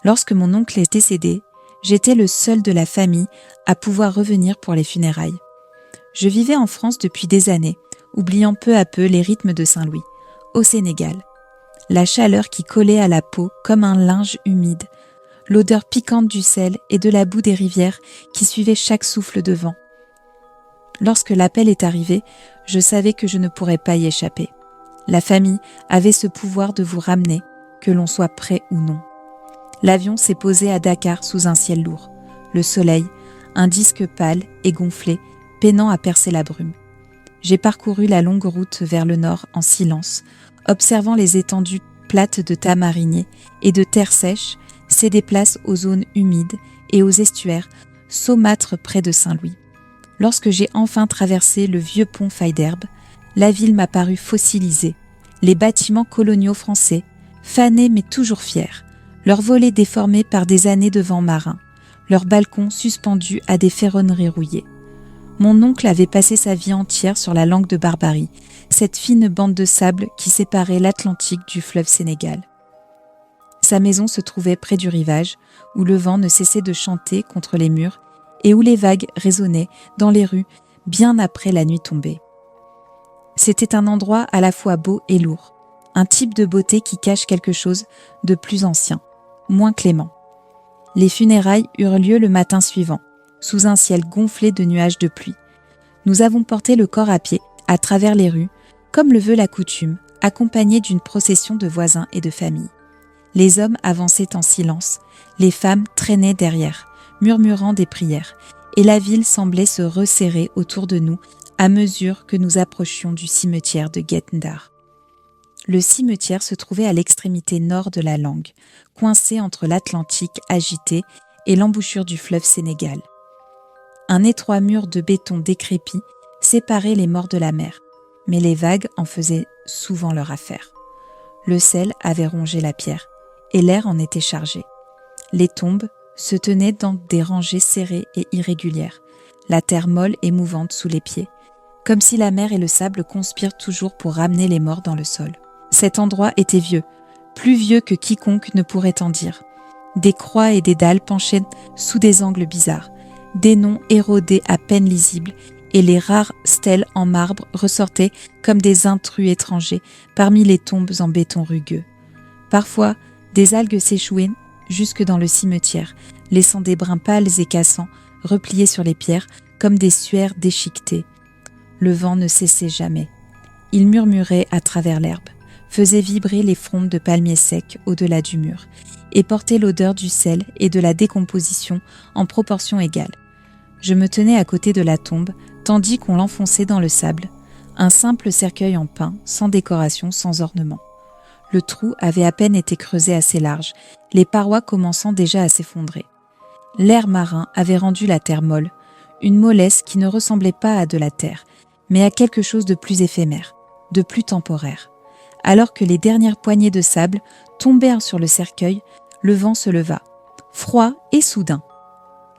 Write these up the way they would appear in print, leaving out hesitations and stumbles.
Lorsque mon oncle est décédé, j'étais le seul de la famille à pouvoir revenir pour les funérailles. Je vivais en France depuis des années, oubliant peu à peu les rythmes de Saint-Louis, au Sénégal. La chaleur qui collait à la peau comme un linge humide, l'odeur piquante du sel et de la boue des rivières qui suivait chaque souffle de vent. Lorsque l'appel est arrivé, je savais que je ne pourrais pas y échapper. La famille avait ce pouvoir de vous ramener, que l'on soit prêt ou non. L'avion s'est posé à Dakar sous un ciel lourd. Le soleil, un disque pâle et gonflé, peinant à percer la brume. J'ai parcouru la longue route vers le nord en silence, observant les étendues plates de tamariniers et de terre sèche céder place aux zones humides et aux estuaires saumâtres près de Saint-Louis. Lorsque j'ai enfin traversé le vieux pont Faidherbe, la ville m'a paru fossilisée. Les bâtiments coloniaux français, fanés mais toujours fiers, leurs volets déformés par des années de vent marin, leurs balcons suspendus à des ferronneries rouillées. Mon oncle avait passé sa vie entière sur la langue de Barbarie, cette fine bande de sable qui séparait l'Atlantique du fleuve Sénégal. Sa maison se trouvait près du rivage, où le vent ne cessait de chanter contre les murs et où les vagues résonnaient dans les rues bien après la nuit tombée. C'était un endroit à la fois beau et lourd, un type de beauté qui cache quelque chose de plus ancien, moins clément. Les funérailles eurent lieu le matin suivant, sous un ciel gonflé de nuages de pluie. Nous avons porté le corps à pied, à travers les rues, comme le veut la coutume, accompagnés d'une procession de voisins et de familles. Les hommes avançaient en silence, les femmes traînaient derrière, murmurant des prières, et la ville semblait se resserrer autour de nous à mesure que nous approchions du cimetière de Guet Ndar. Le cimetière se trouvait à l'extrémité nord de la langue, coincé entre l'Atlantique agité et l'embouchure du fleuve Sénégal. Un étroit mur de béton décrépit séparait les morts de la mer, mais les vagues en faisaient souvent leur affaire. Le sel avait rongé la pierre, et l'air en était chargé. Les tombes se tenaient dans des rangées serrées et irrégulières, la terre molle et mouvante sous les pieds, comme si la mer et le sable conspirent toujours pour ramener les morts dans le sol. Cet endroit était vieux, plus vieux que quiconque ne pourrait en dire. Des croix et des dalles penchaient sous des angles bizarres, des noms érodés à peine lisibles, et les rares stèles en marbre ressortaient comme des intrus étrangers parmi les tombes en béton rugueux. Parfois, des algues s'échouaient jusque dans le cimetière, laissant des brins pâles et cassants repliés sur les pierres comme des suaires déchiquetées. Le vent ne cessait jamais. Il murmurait à travers l'herbe, faisait vibrer les frondes de palmiers secs au-delà du mur et portait l'odeur du sel et de la décomposition en proportions égales. Je me tenais à côté de la tombe, tandis qu'on l'enfonçait dans le sable, un simple cercueil en pin, sans décoration, sans ornement. Le trou avait à peine été creusé assez large, les parois commençant déjà à s'effondrer. L'air marin avait rendu la terre molle, une mollesse qui ne ressemblait pas à de la terre, mais à quelque chose de plus éphémère, de plus temporaire. Alors que les dernières poignées de sable tombèrent sur le cercueil, le vent se leva, froid et soudain.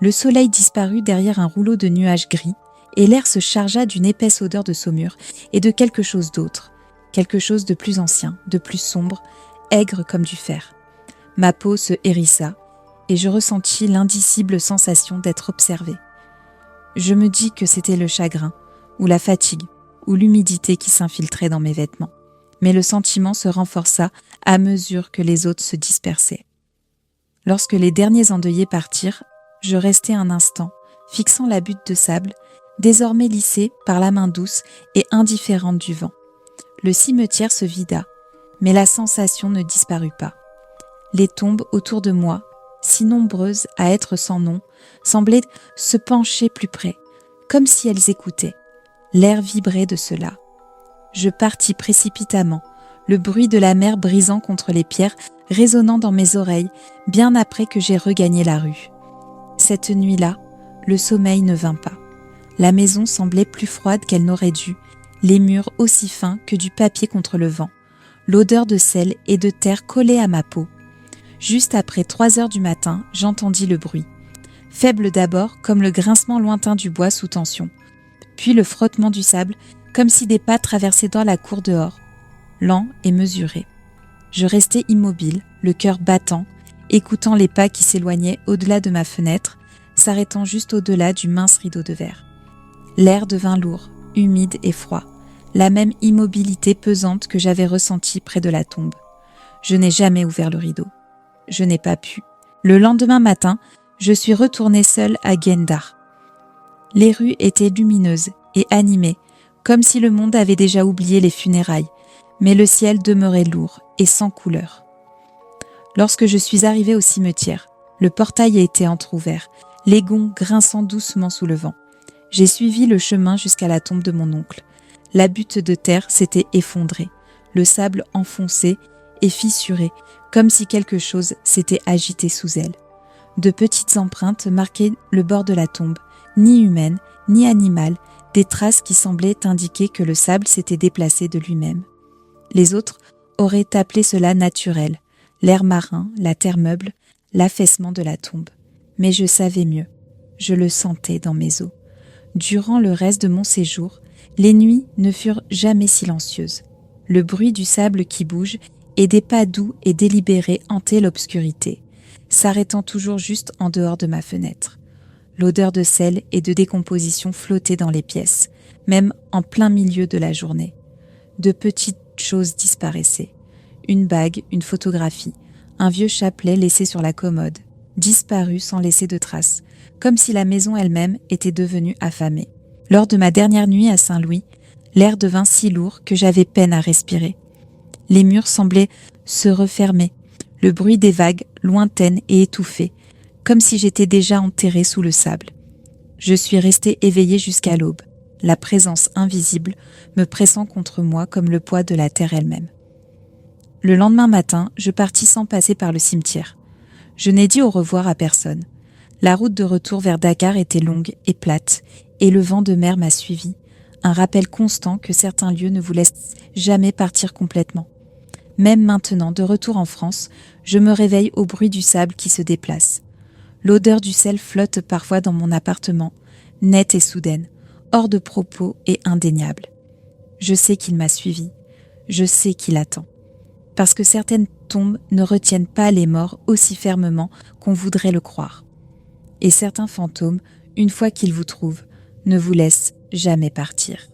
Le soleil disparut derrière un rouleau de nuages gris, et l'air se chargea d'une épaisse odeur de saumure et de quelque chose d'autre, quelque chose de plus ancien, de plus sombre, aigre comme du fer. Ma peau se hérissa, et je ressentis l'indicible sensation d'être observée. Je me dis que c'était le chagrin, ou la fatigue, ou l'humidité qui s'infiltrait dans mes vêtements. Mais le sentiment se renforça à mesure que les autres se dispersaient. Lorsque les derniers endeuillés partirent, je restai un instant, fixant la butte de sable, désormais lissée par la main douce et indifférente du vent. Le cimetière se vida, mais la sensation ne disparut pas. Les tombes autour de moi, si nombreuses à être sans nom, semblaient se pencher plus près, comme si elles écoutaient. L'air vibrait de cela. Je partis précipitamment, le bruit de la mer brisant contre les pierres, résonnant dans mes oreilles, bien après que j'ai regagné la rue. Cette nuit-là, le sommeil ne vint pas. La maison semblait plus froide qu'elle n'aurait dû, les murs aussi fins que du papier contre le vent. L'odeur de sel et de terre collait à ma peau. Juste après 3 heures du matin, j'entendis le bruit. Faible d'abord, comme le grincement lointain du bois sous tension, puis le frottement du sable, comme si des pas traversaient dans la cour dehors, lent et mesuré. Je restai immobile, le cœur battant, écoutant les pas qui s'éloignaient au-delà de ma fenêtre, s'arrêtant juste au-delà du mince rideau de verre. L'air devint lourd, humide et froid, la même immobilité pesante que j'avais ressentie près de la tombe. Je n'ai jamais ouvert le rideau. Je n'ai pas pu. Le lendemain matin, je suis retournée seule à Gendar. Les rues étaient lumineuses et animées, comme si le monde avait déjà oublié les funérailles, mais le ciel demeurait lourd et sans couleur. Lorsque je suis arrivée au cimetière, le portail était entrouvert, les gonds grinçant doucement sous le vent. J'ai suivi le chemin jusqu'à la tombe de mon oncle. La butte de terre s'était effondrée, le sable enfoncé et fissuré, comme si quelque chose s'était agité sous elle. De petites empreintes marquaient le bord de la tombe, ni humaines, ni animales, des traces qui semblaient indiquer que le sable s'était déplacé de lui-même. Les autres auraient appelé cela naturel, l'air marin, la terre meuble, l'affaissement de la tombe. Mais je savais mieux, je le sentais dans mes os. Durant le reste de mon séjour, les nuits ne furent jamais silencieuses. Le bruit du sable qui bouge et des pas doux et délibérés hantaient l'obscurité, s'arrêtant toujours juste en dehors de ma fenêtre. L'odeur de sel et de décomposition flottait dans les pièces, même en plein milieu de la journée. De petites choses disparaissaient. Une bague, une photographie, un vieux chapelet laissé sur la commode, disparu sans laisser de traces, comme si la maison elle-même était devenue affamée. Lors de ma dernière nuit à Saint-Louis, l'air devint si lourd que j'avais peine à respirer. Les murs semblaient se refermer, le bruit des vagues lointaines et étouffé, comme si j'étais déjà enterrée sous le sable. Je suis restée éveillée jusqu'à l'aube, la présence invisible me pressant contre moi comme le poids de la terre elle-même. Le lendemain matin, je partis sans passer par le cimetière. Je n'ai dit au revoir à personne. La route de retour vers Dakar était longue et plate, et le vent de mer m'a suivi, un rappel constant que certains lieux ne vous laissent jamais partir complètement. Même maintenant, de retour en France, je me réveille au bruit du sable qui se déplace. L'odeur du sel flotte parfois dans mon appartement, nette et soudaine, hors de propos et indéniable. Je sais qu'il m'a suivi, je sais qu'il attend. Parce que certaines tombes ne retiennent pas les morts aussi fermement qu'on voudrait le croire. Et certains fantômes, une fois qu'ils vous trouvent, ne vous laissent jamais partir.